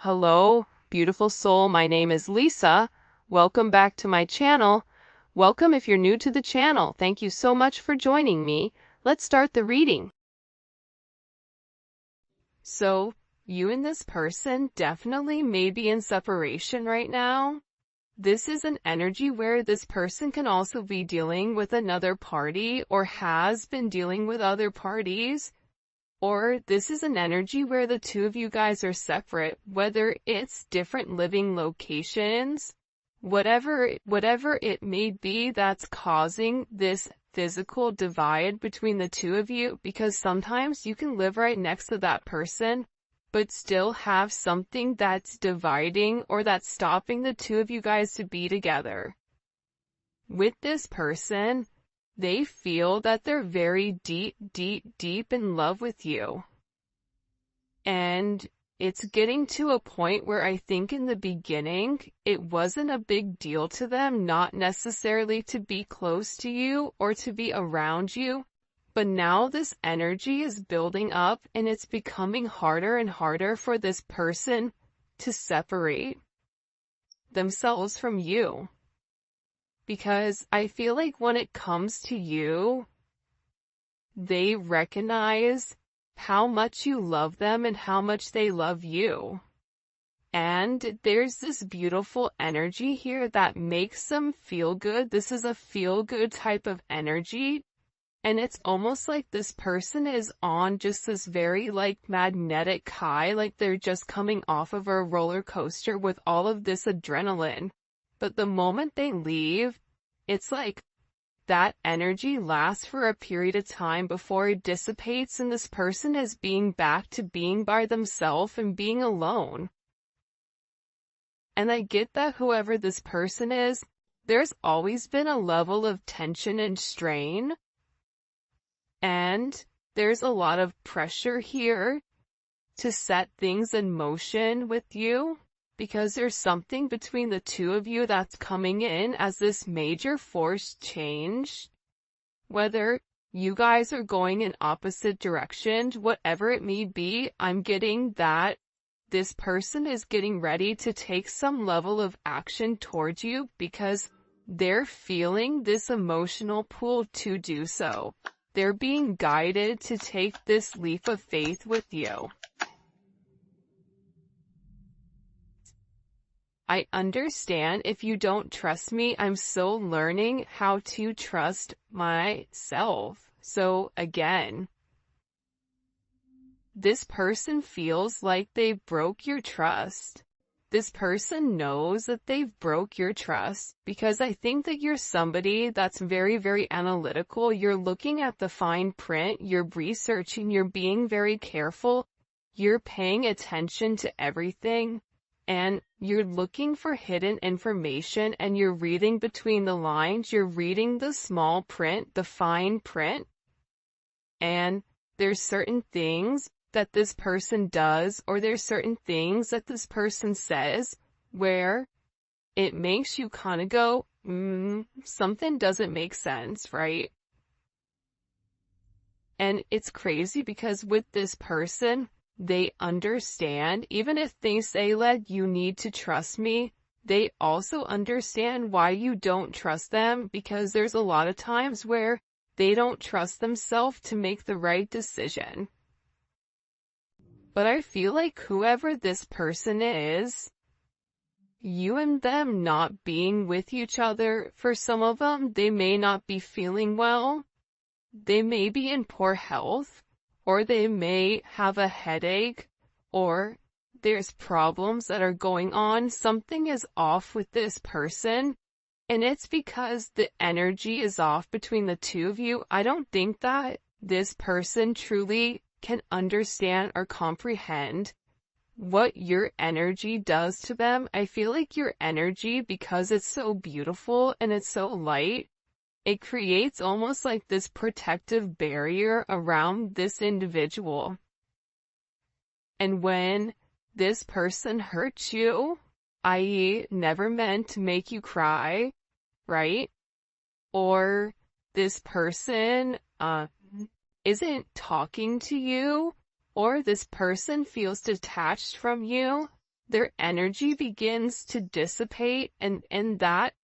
Hello, beautiful soul. My name is Lisa. Welcome back to my channel. Welcome if you're new to the channel. Thank you so much for joining me. Let's start the reading. So, you and this person definitely may be in separation right now. This is an energy where this person can also be dealing with another party or has been dealing with other parties. Or this is an energy where the two of you guys are separate, whether it's different living locations, whatever it may be that's causing this physical divide between the two of you, because sometimes you can live right next to that person, but still have something that's dividing or that's stopping the two of you guys to be together. With this person, they feel that they're very deep in love with you. And it's getting to a point where I think in the beginning, it wasn't a big deal to them, not necessarily to be close to you or to be around you. But now this energy is building up and it's becoming harder and harder for this person to separate themselves from you. Because I feel like when it comes to you, they recognize how much you love them and how much they love you. And there's this beautiful energy here that makes them feel good. This is a feel-good type of energy. And it's almost like this person is on just this very magnetic high, like they're just coming off of a roller coaster with all of this adrenaline. But the moment they leave, it's like that energy lasts for a period of time before it dissipates and this person is being back to being by themselves and being alone. And I get that whoever this person is, there's always been a level of tension and strain. And there's a lot of pressure here to set things in motion with you. Because there's something between the two of you that's coming in as this major force change. Whether you guys are going in opposite directions, whatever it may be, I'm getting that this person is getting ready to take some level of action towards you because they're feeling this emotional pull to do so. They're being guided to take this leap of faith with you. I understand if you don't trust me. I'm still learning how to trust myself. So again, this person feels like they broke your trust. This person knows that they've broke your trust because I think that you're somebody that's very, very analytical. You're looking at the fine print, you're researching, you're being very careful, you're paying attention to everything. And you're looking for hidden information and you're reading between the lines, you're reading the small print, the fine print. And there's certain things that this person does or there's certain things that this person says where it makes you kind of go, something doesn't make sense, right? And it's crazy because with this person, they understand, even if they say that you need to trust me, they also understand why you don't trust them because there's a lot of times where they don't trust themselves to make the right decision. But I feel like whoever this person is, you and them not being with each other, for some of them, they may not be feeling well, they may be in poor health, or they may have a headache, or there's problems that are going on. Something is off with this person, and it's because the energy is off between the two of you. I don't think that this person truly can understand or comprehend what your energy does to them. I feel like your energy, because it's so beautiful and it's so light, it creates almost like this protective barrier around this individual. And when this person hurts you, i.e. never meant to make you cry, right? Or this person isn't talking to you, or this person feels detached from you, their energy begins to dissipate, and that,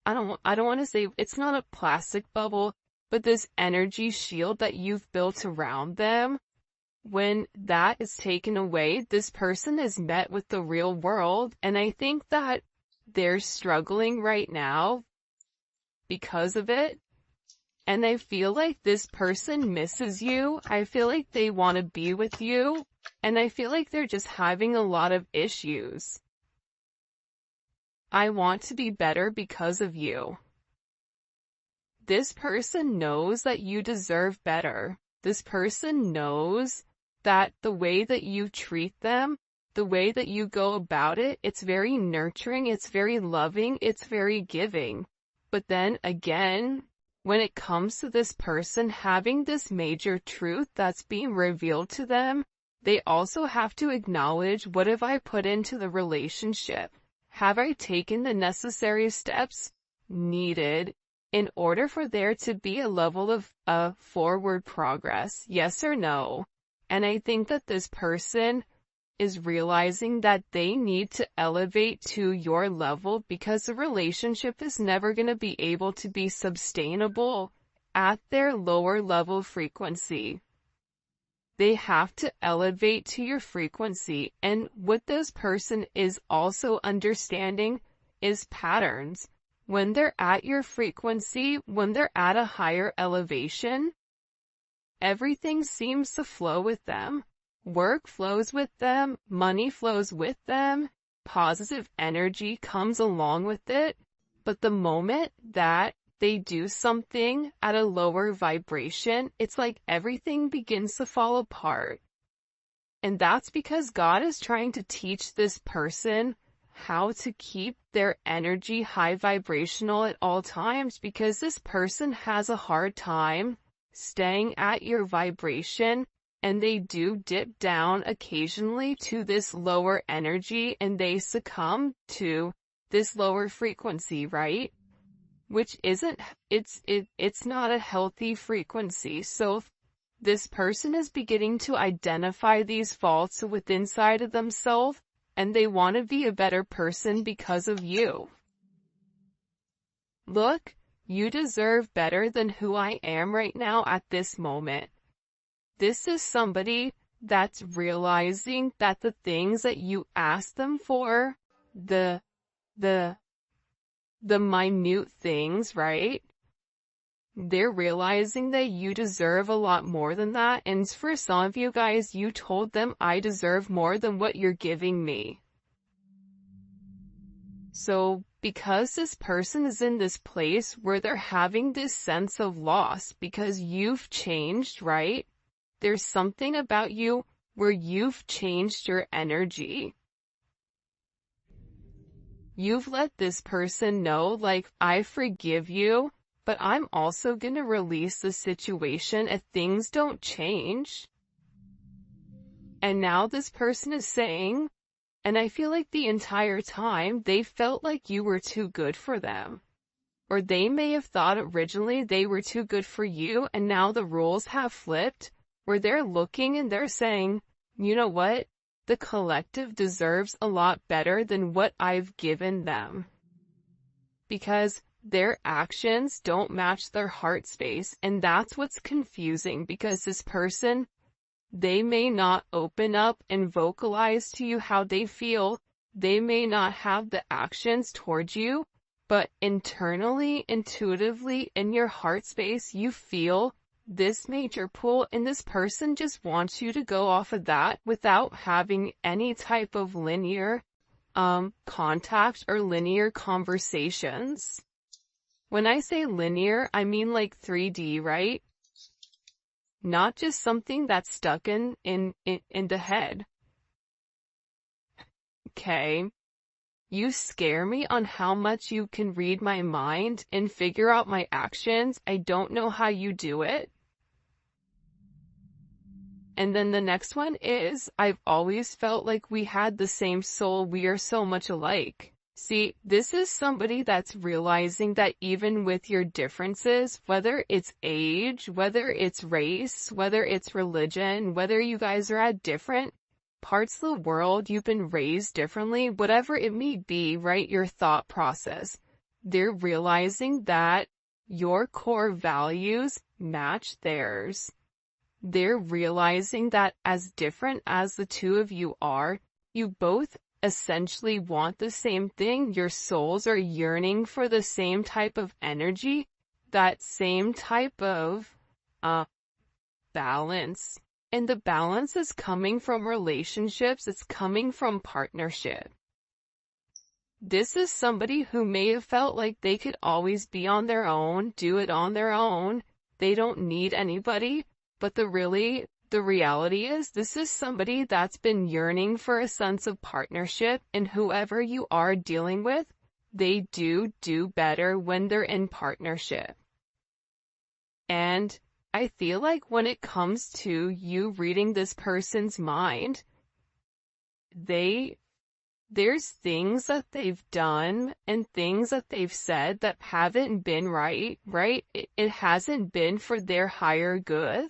I don't want to say it's not a plastic bubble, but this energy shield that you've built around them, when that is taken away, this person is met with the real world. And I think that they're struggling right now because of it. And I feel like this person misses you. I feel like they want to be with you. And I feel like they're just having a lot of issues. I want to be better because of you. This person knows that you deserve better. This person knows that the way that you treat them, the way that you go about it, it's very nurturing, it's very loving, it's very giving. But then again, when it comes to this person having this major truth that's being revealed to them, they also have to acknowledge, what have I put into the relationship? Have I taken the necessary steps needed in order for there to be a level of forward progress? Yes or no? And I think that this person is realizing that they need to elevate to your level, because the relationship is never going to be able to be sustainable at their lower level frequency. They have to elevate to your frequency. And what this person is also understanding is patterns. When they're at your frequency, when they're at a higher elevation, everything seems to flow with them. Work flows with them, money flows with them, positive energy comes along with it. But the moment that they do something at a lower vibration, it's like everything begins to fall apart. And that's because God is trying to teach this person how to keep their energy high vibrational at all times, because this person has a hard time staying at your vibration, and they do dip down occasionally to this lower energy, and they succumb to this lower frequency, right? Which isn't, it's not a healthy frequency. So this person is beginning to identify these faults within inside of themselves, and they want to be a better person because of you. Look, you deserve better than who I am right now at this moment. This is somebody that's realizing that the things that you ask them for, the minute things, right? They're realizing that you deserve a lot more than that. And for some of you guys, you told them, I deserve more than what you're giving me. So because this person is in this place where they're having this sense of loss because you've changed, right? There's something about you where you've changed your energy. You've let this person know, like, I forgive you, but I'm also going to release the situation if things don't change. And now this person is saying, and I feel like the entire time they felt like you were too good for them. Or they may have thought originally they were too good for you, and now the roles have flipped, where they're looking and they're saying, you know what? The collective deserves a lot better than what I've given them. Because their actions don't match their heart space, and that's what's confusing, because this person, they may not open up and vocalize to you how they feel. They may not have the actions towards you, but internally, intuitively, in your heart space, you feel this major pull, and this person just wants you to go off of that without having any type of linear contact or linear conversations. When I say linear, I mean like 3D, right? Not just something that's stuck in the head. Okay. You scare me on how much you can read my mind and figure out my actions. I don't know how you do it. And then the next one is, I've always felt like we had the same soul. We are so much alike. See, this is somebody that's realizing that even with your differences, whether it's age, whether it's race, whether it's religion, whether you guys are at different parts of the world you've been raised differently, whatever it may be, right? Your thought process. They're realizing that your core values match theirs. They're realizing that as different as the two of you are, you both essentially want the same thing. Your souls are yearning for the same type of energy, that same type of balance. And the balance is coming from relationships. It's coming from partnership. This is somebody who may have felt like they could always be on their own, do it on their own. They don't need anybody. But the reality is this is somebody that's been yearning for a sense of partnership, and whoever you are dealing with, they do better when they're in partnership. And I feel like when it comes to you reading this person's mind, there's things that they've done and things that they've said that haven't been right? It hasn't been for their higher good,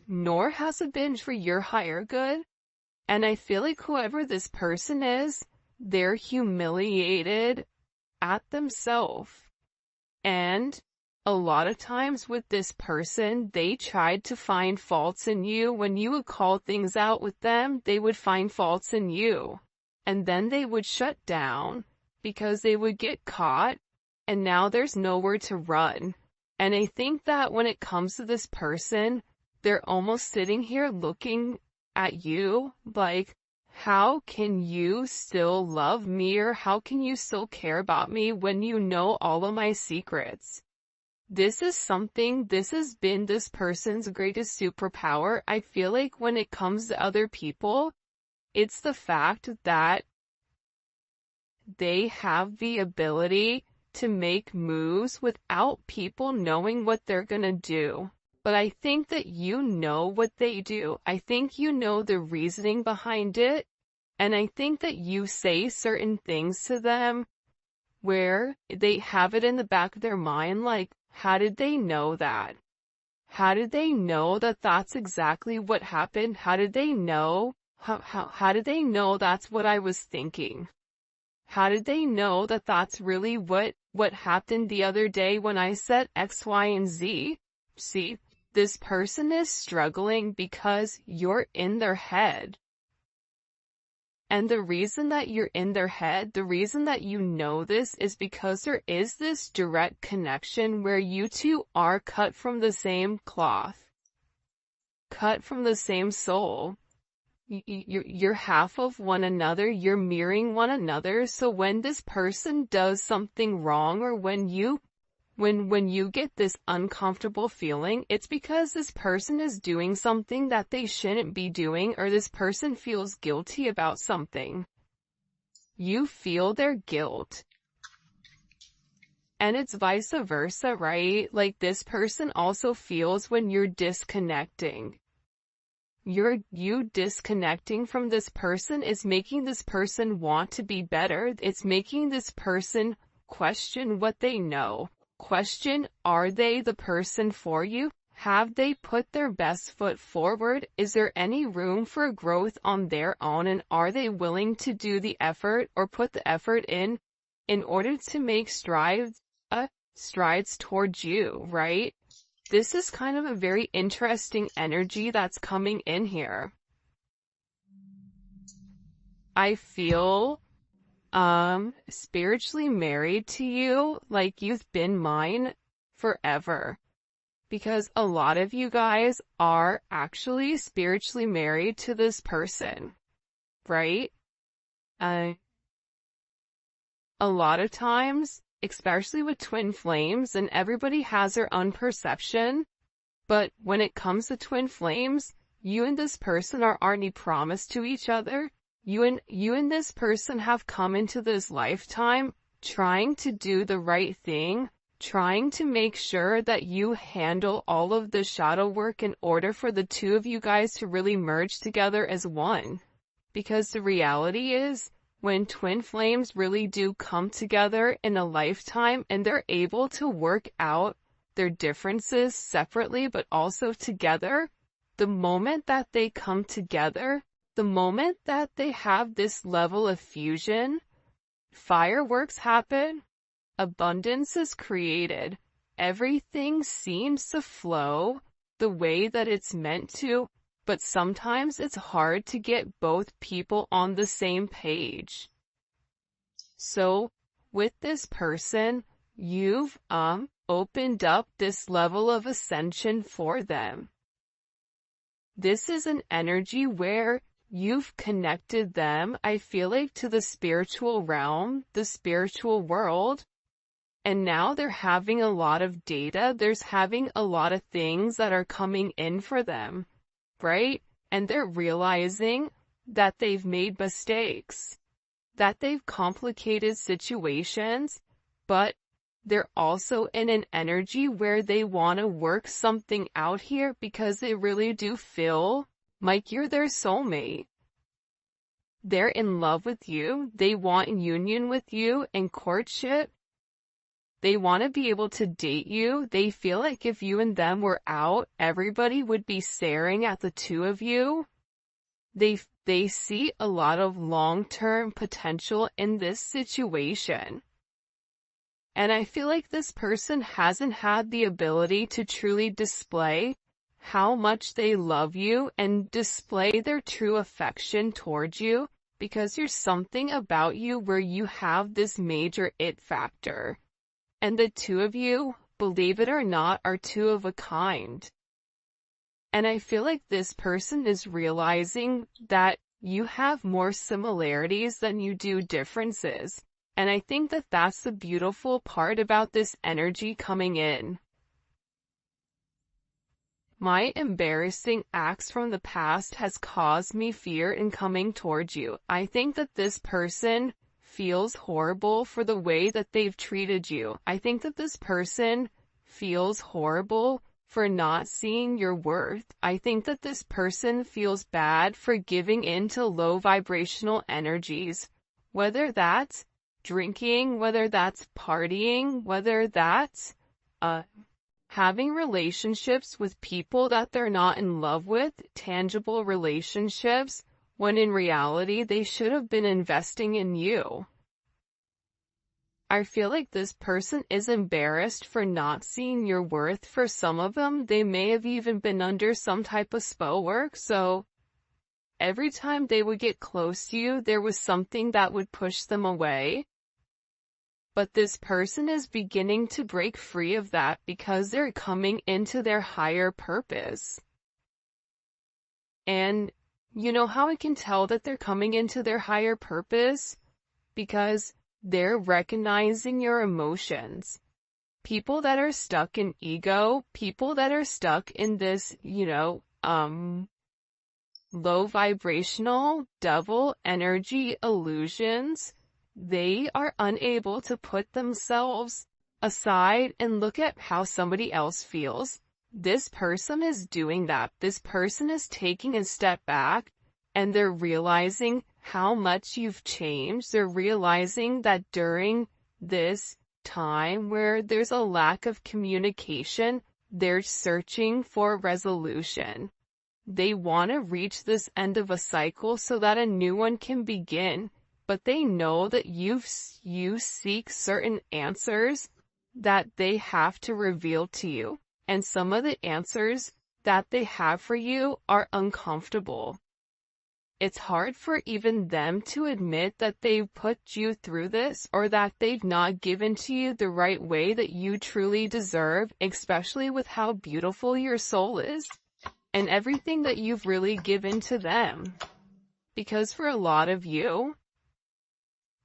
nor has it been for your higher good. And I feel like whoever this person is, they're humiliated at themselves. And a lot of times with this person, they tried to find faults in you. When you would call things out with them, they would find faults in you. And then they would shut down because they would get caught, and now there's nowhere to run. And I think that when it comes to this person, they're almost sitting here looking at you like, how can you still love me, or how can you still care about me when you know all of my secrets? This has been this person's greatest superpower. I feel like when it comes to other people, it's the fact that they have the ability to make moves without people knowing what they're gonna do. But I think that you know what they do. I think you know the reasoning behind it. And I think that you say certain things to them where they have it in the back of their mind, like, how did they know that? How did they know that that's exactly what happened? How did they know? How did they know that's what I was thinking? How did they know that that's really what happened the other day when I said X, Y, and Z? See, this person is struggling because you're in their head. And the reason that you're in their head, the reason that you know this, is because there is this direct connection where you two are cut from the same cloth, cut from the same soul. You're half of one another, you're mirroring one another. So when this person does something wrong, or when you get this uncomfortable feeling, it's because this person is doing something that they shouldn't be doing, or this person feels guilty about something. You feel their guilt. And it's vice versa, right? Like, this person also feels when you're disconnecting. You disconnecting from this person is making this person want to be better. It's making this person question what they know. Question, are they the person for you? Have they put their best foot forward? Is there any room for growth on their own? And are they willing to do the effort, or put the effort in order to make strides towards you, right? This is kind of a very interesting energy that's coming in here. I feel spiritually married to you, like you've been mine forever. Because a lot of you guys are actually spiritually married to this person, right? A lot of times, especially with twin flames, and everybody has their own perception, but when it comes to twin flames, you and this person are already promised to each other. You and this person have come into this lifetime trying to do the right thing, trying to make sure that you handle all of the shadow work in order for the two of you guys to really merge together as one. Because the reality is, when twin flames really do come together in a lifetime and they're able to work out their differences separately but also together, the moment that they come together, the moment that they have this level of fusion, fireworks happen, abundance is created, everything seems to flow the way that it's meant to, but sometimes it's hard to get both people on the same page. So, with this person, you've opened up this level of ascension for them. This is an energy where you've connected them, I feel like, to the spiritual realm, the spiritual world, and now they're having a lot of data, there's having a lot of things that are coming in for them, right? And they're realizing that they've made mistakes, that they've complicated situations, but they're also in an energy where they want to work something out here because they really do feel like you're their soulmate. They're in love with you. They want union with you and courtship. They want to be able to date you. They feel like if you and them were out, everybody would be staring at the two of you. They see a lot of long-term potential in this situation. And I feel like this person hasn't had the ability to truly display how much they love you and display their true affection towards you, because there's something about you where you have this major it factor. And the two of you, believe it or not, are two of a kind. And I feel like this person is realizing that you have more similarities than you do differences. And I think that that's the beautiful part about this energy coming in. My embarrassing acts from the past has caused me fear in coming towards you. I think that this person feels horrible for the way that they've treated you. I think that this person feels horrible for not seeing your worth. I think that this person feels bad for giving in to low vibrational energies, whether that's drinking, whether that's partying, whether that's having relationships with people that they're not in love with, tangible relationships, when in reality they should have been investing in you. I feel like this person is embarrassed for not seeing your worth. For some of them, they may have even been under some type of spell work, so every time they would get close to you, there was something that would push them away. But this person is beginning to break free of that because they're coming into their higher purpose. And you know how I can tell that they're coming into their higher purpose? Because they're recognizing your emotions. People that are stuck in ego, people that are stuck in this, low vibrational devil energy illusions, they are unable to put themselves aside and look at how somebody else feels. This person is doing that. This person is taking a step back and they're realizing how much you've changed. They're realizing that during this time where there's a lack of communication, they're searching for resolution. They want to reach this end of a cycle so that a new one can begin. But they know that you seek certain answers that they have to reveal to you. And some of the answers that they have for you are uncomfortable. It's hard for even them to admit that they've put you through this, or that they've not given to you the right way that you truly deserve, especially with how beautiful your soul is and everything that you've really given to them. Because for a lot of you,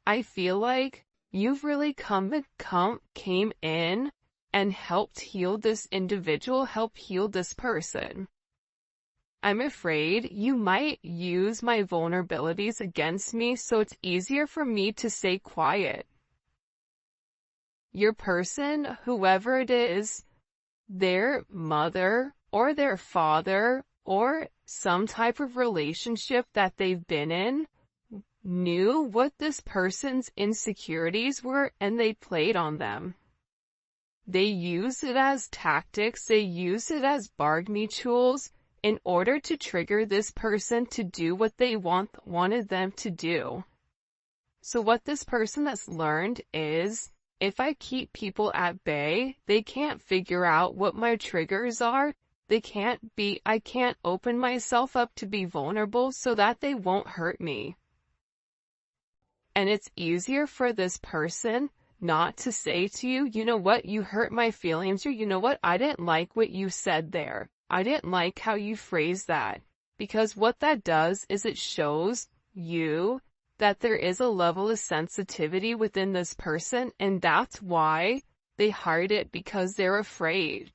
I feel like you've really came in and helped heal this individual, help heal this person. I'm afraid you might use my vulnerabilities against me, so it's easier for me to stay quiet. Your person, whoever it is, their mother or their father or some type of relationship that they've been in, knew what this person's insecurities were and they played on them. They used it as tactics, they used it as bargaining tools, in order to trigger this person to do what they wanted them to do. So what this person has learned is, if I keep people at bay, they can't figure out what my triggers are. I can't open myself up to be vulnerable so that they won't hurt me. And it's easier for this person not to say to you, you know what, you hurt my feelings, or you know what, I didn't like what you said there. I didn't like how you phrased that. Because what that does is it shows you that there is a level of sensitivity within this person, and that's why they hide it, because they're afraid.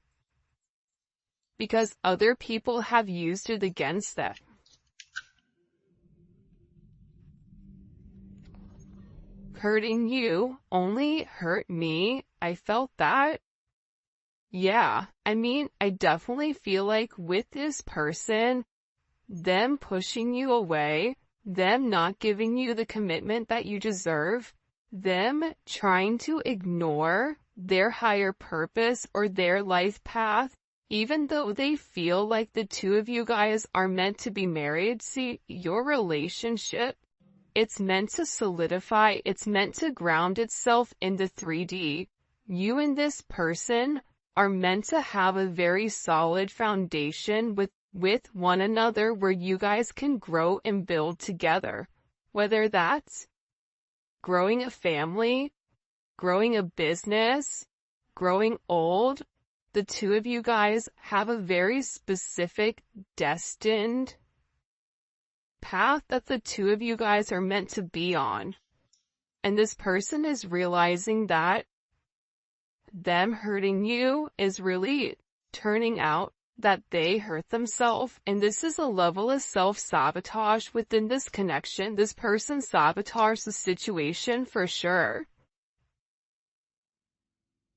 Because other people have used it against them. Hurting you only hurt me. I felt that. Yeah, I mean, I definitely feel like with this person, them pushing you away, them not giving you the commitment that you deserve, them trying to ignore their higher purpose or their life path, even though they feel like the two of you guys are meant to be married. See, your relationship, it's meant to solidify, it's meant to ground itself in the 3D. You and this person are meant to have a very solid foundation with one another where you guys can grow and build together. Whether that's growing a family, growing a business, growing old, the two of you guys have a very specific destined path that the two of you guys are meant to be on. And this person is realizing that them hurting you is really turning out that they hurt themselves, and this is a level of self-sabotage within this connection. This person sabotaged the situation for sure.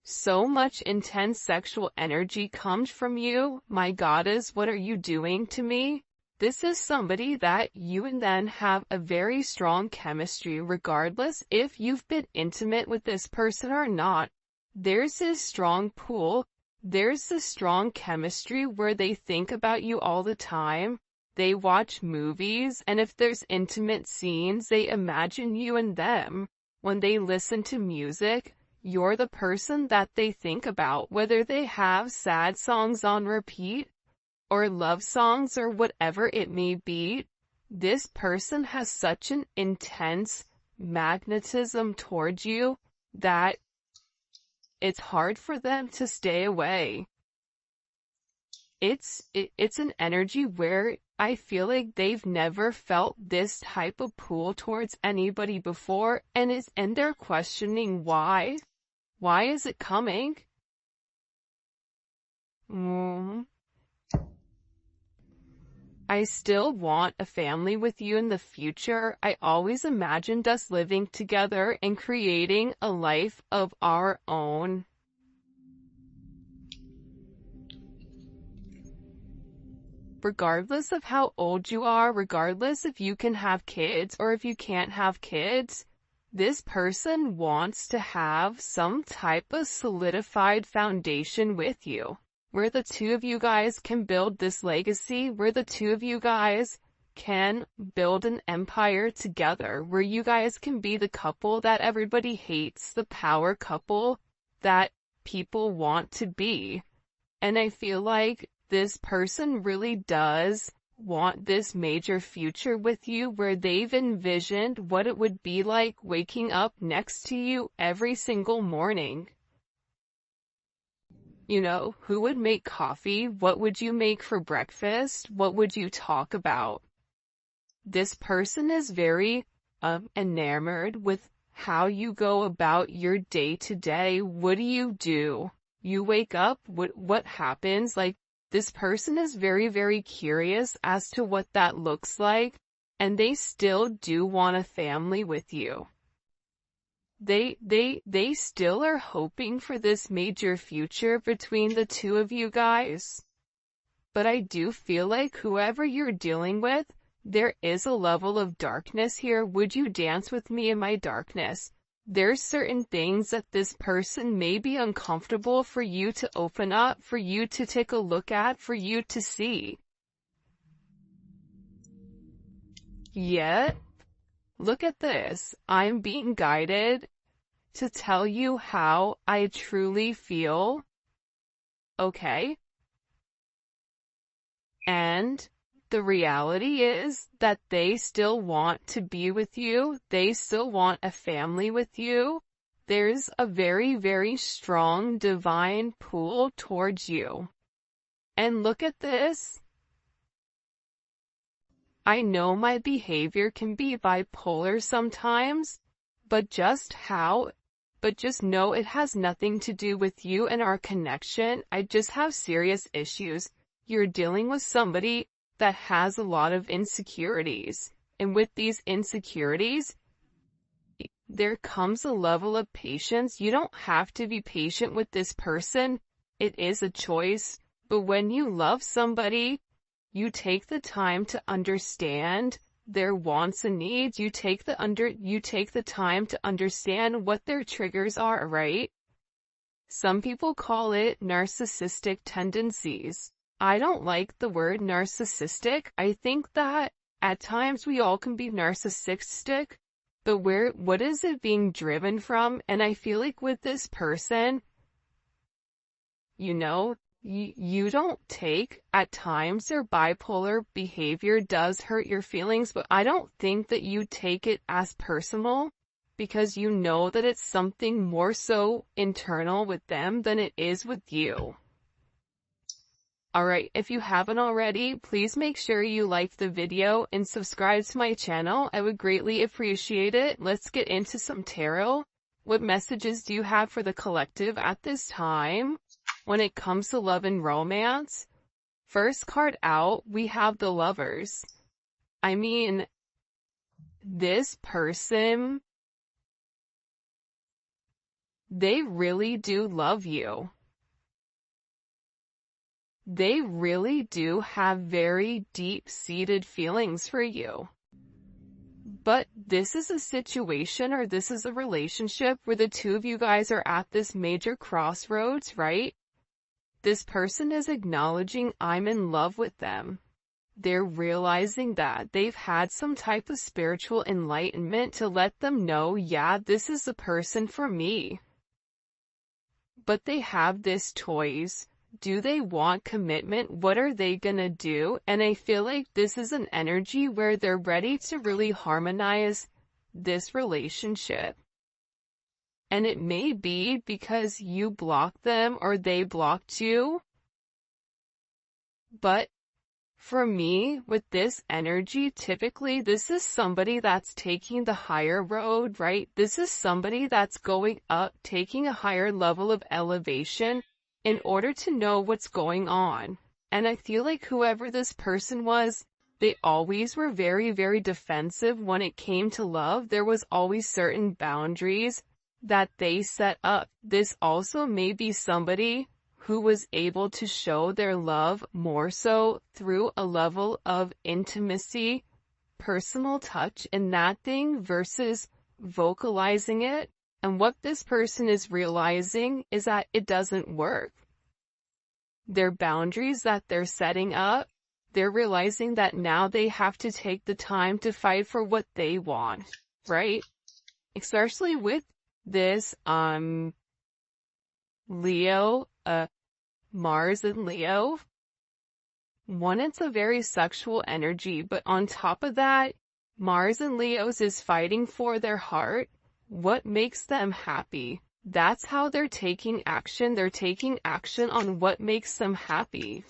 So much intense sexual energy comes from you. My goddess, what are you doing to me? This is somebody that you and them have a very strong chemistry, regardless if you've been intimate with this person or not. There's this strong pull. There's this strong chemistry where they think about you all the time. They watch movies, and if there's intimate scenes, they imagine you and them. When they listen to music, you're the person that they think about, whether they have sad songs on repeat, or love songs, or whatever it may be. This person has such an intense magnetism towards you that it's hard for them to stay away. It's an energy where I feel like they've never felt this type of pull towards anybody before, and they're questioning why. Why is it coming? I still want a family with you in the future. I always imagined us living together and creating a life of our own. Regardless of how old you are, regardless if you can have kids or if you can't have kids, this person wants to have some type of solidified foundation with you, where the two of you guys can build this legacy, where the two of you guys can build an empire together, where you guys can be the couple that everybody hates, the power couple that people want to be. And I feel like this person really does want this major future with you, where they've envisioned what it would be like waking up next to you every single morning. You know, who would make coffee? What would you make for breakfast? What would you talk about? This person is very enamored with how you go about your day to day. What do? You wake up, what happens? Like, this person is very, very curious as to what that looks like, and they still do want a family with you. They still are hoping for this major future between the two of you guys. But I do feel like whoever you're dealing with, there is a level of darkness here. Would you dance with me in my darkness? There's certain things that this person may be uncomfortable for you to open up, for you to take a look at, for you to see. Yet, look at this. I'm being guided to tell you how I truly feel, okay? And the reality is that they still want to be with you. They still want a family with you. There's a very, very strong divine pull towards you. And look at this. I know my behavior can be bipolar sometimes, but just know it has nothing to do with you and our connection. I just have serious issues. You're dealing with somebody that has a lot of insecurities. And with these insecurities, there comes a level of patience. You don't have to be patient with this person. It is a choice. But when you love somebody, you take the time to understand their wants and needs. You take the time to understand what their triggers are, right? Some people call it narcissistic tendencies. I don't like the word narcissistic. I think that at times we all can be narcissistic, but what is it being driven from? And I feel like with this person, you don't take, at times their bipolar behavior does hurt your feelings, but I don't think that you take it as personal, because you know that it's something more so internal with them than it is with you. Alright, if you haven't already, please make sure you like the video and subscribe to my channel. I would greatly appreciate it. Let's get into some tarot. What messages do you have for the collective at this time when it comes to love and romance? First card out, we have the Lovers. I mean, this person, they really do love you. They really do have very deep-seated feelings for you. But this is a situation, or this is a relationship where the two of you guys are at this major crossroads, right? This person is acknowledging I'm in love with them. They're realizing that they've had some type of spiritual enlightenment to let them know, yeah, this is the person for me. But they have this choice. Do they want commitment? What are they gonna do? And I feel like this is an energy where they're ready to really harmonize this relationship. And it may be because you blocked them or they blocked you. But for me, with this energy, typically this is somebody that's taking the higher road, right? This is somebody that's going up, taking a higher level of elevation in order to know what's going on. And I feel like whoever this person was, they always were very, very defensive when it came to love. There was always certain boundaries that they set up. This also may be somebody who was able to show their love more so through a level of intimacy, personal touch in that thing versus vocalizing it. And what this person is realizing is that it doesn't work. Their boundaries that they're setting up, they're realizing that now they have to take the time to fight for what they want, right? Especially with this, Leo, Mars and Leo. One, it's a very sexual energy, but on top of that, Mars and Leo's is fighting for their heart. What makes them happy? That's how they're taking action. They're taking action on what makes them happy.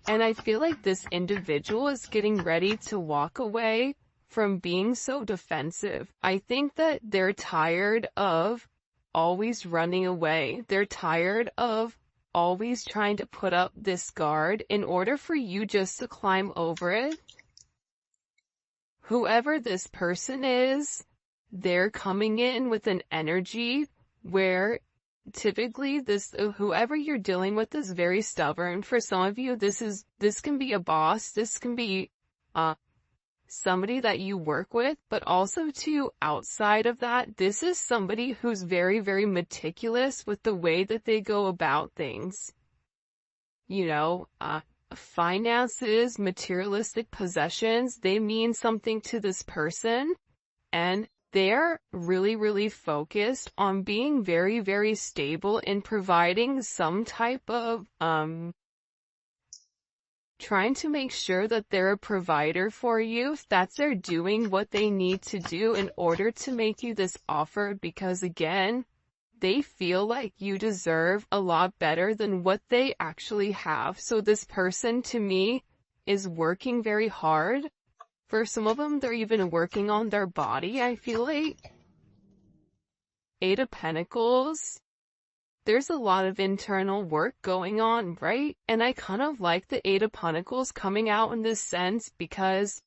And I feel like this individual is getting ready to walk away from being so defensive. I think that they're tired of always running away. They're tired of always trying to put up this guard in order for you just to climb over it. Whoever this person is, they're coming in with an energy where typically whoever you're dealing with is very stubborn. For some of you, this can be a boss, this can be somebody that you work with, but also too outside of that, this is somebody who's very, very meticulous with the way that they go about things. finances, materialistic possessions, they mean something to this person, and they're really, really focused on being very, very stable in providing some type of, trying to make sure that they're a provider for you. That's they're doing what they need to do in order to make you this offer, because again, they feel like you deserve a lot better than what they actually have. So this person, to me, is working very hard. For some of them, they're even working on their body, I feel like. Eight of Pentacles. There's a lot of internal work going on, right? And I kind of like the Eight of Pentacles coming out in this sense, because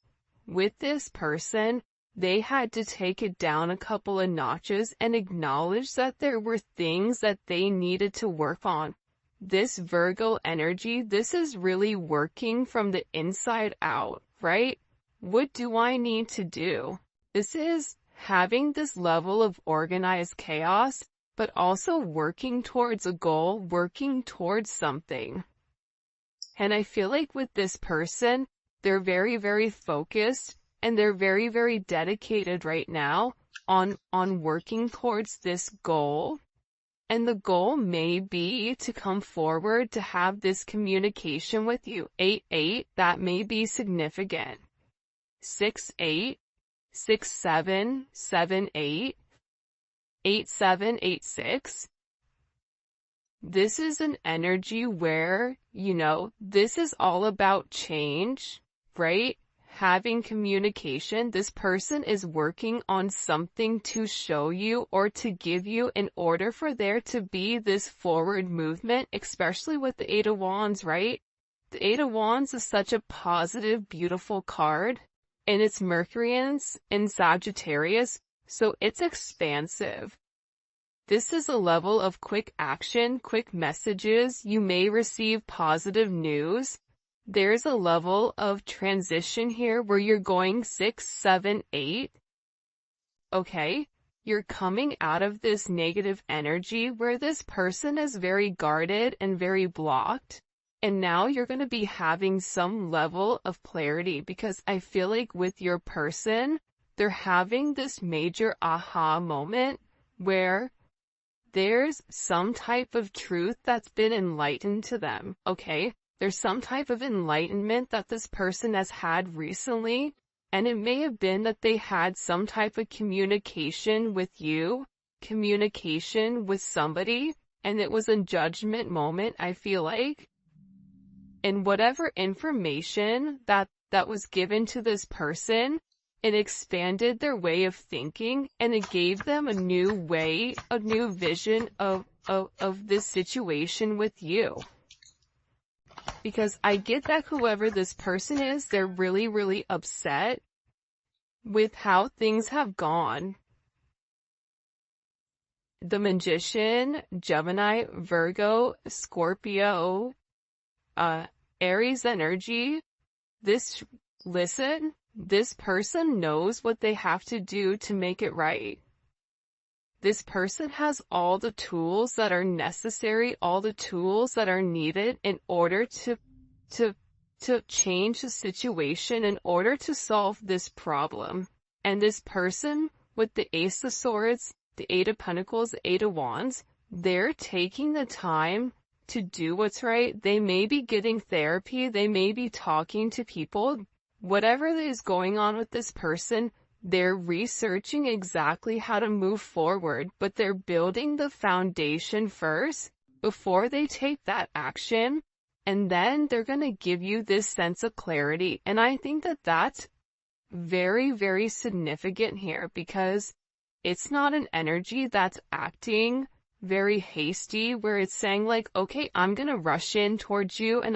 with this person, they had to take it down a couple of notches and acknowledge that there were things that they needed to work on. This Virgo energy, this is really working from the inside out, right? What do I need to do? This is having this level of organized chaos, but also working towards a goal, working towards something. And I feel like with this person, they're very, very focused, and they're very, very dedicated right now on working towards this goal. And the goal may be to come forward to have this communication with you. 8-8, that may be significant. 6-8, 6-7, 7-8, 8-7, 8-6. This is an energy where, this is all about change, right? Having communication. This person is working on something to show you or to give you in order for there to be this forward movement, especially with the Eight of Wands, right? The Eight of Wands is such a positive, beautiful card, and it's Mercury in Sagittarius, so it's expansive. This is a level of quick action, quick messages. You may receive positive news. There's a level of transition here where you're going 6, 7, 8. Okay? You're coming out of this negative energy where this person is very guarded and very blocked. And now you're going to be having some level of clarity, because I feel like with your person, they're having this major aha moment where there's some type of truth that's been enlightened to them, okay? There's some type of enlightenment that this person has had recently, and it may have been that they had some type of communication with you, communication with somebody, and it was a judgment moment, I feel like. And whatever information that was given to this person, it expanded their way of thinking, and it gave them a new way, a new vision of this situation with you. Because I get that whoever this person is, they're really, really upset with how things have gone. The Magician, Gemini, Virgo, Scorpio, Aries energy. This person knows what they have to do to make it right. This person has all the tools that are necessary, all the tools that are needed in order to change the situation, in order to solve this problem. And this person with the Ace of Swords, the Eight of Pentacles, the Eight of Wands, they're taking the time to do what's right. They may be getting therapy, they may be talking to people. Whatever is going on with this person, they're researching exactly how to move forward, but they're building the foundation first before they take that action, and then they're going to give you this sense of clarity. And I think that that's very, very significant here, because it's not an energy that's acting very hasty, where it's saying like, okay, I'm going to rush in towards you and